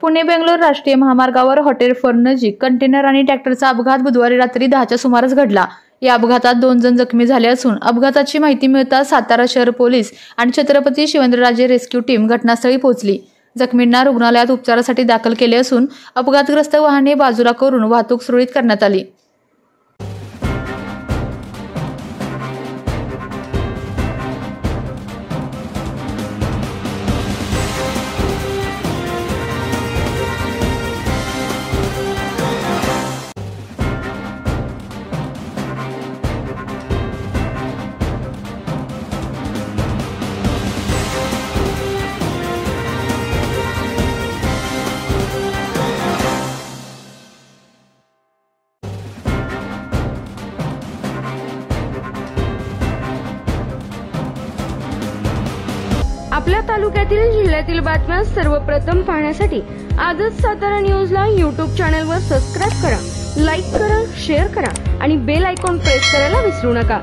पुणे-बेंगलोर राष्ट्रीय महामार्गावर hotel fern नजीक कंटेनर आणि ट्रॅक्टरचा अपघात बुधवारी रात्री 10च्या सुमारास घडला। या अपघातात 2 जण जखमी झाले असून अपघाताची माहिती मिळताच सातारा शहर पोलीस आणि छत्रपती शिवेंद्रराजे रेस्क्यू टीम घटनास्थळी पोहोचली। जखमींना रुग्णालयात उपचारासाठी दाखल केले असून अपघातग्रस्त वाहने बाजूला करून वाहतूक सुरळीत करण्यात आली। आपल्या तालुक्यातील जिल्ह्यातील बातम्या सर्वप्रथम पाहण्यासाठी आजच सातारा न्यूजला YouTube चॅनलवर सबस्क्राइब करा, लाईक करा, शेअर करा आणि बेल आयकॉन प्रेस करायला विसरू नका।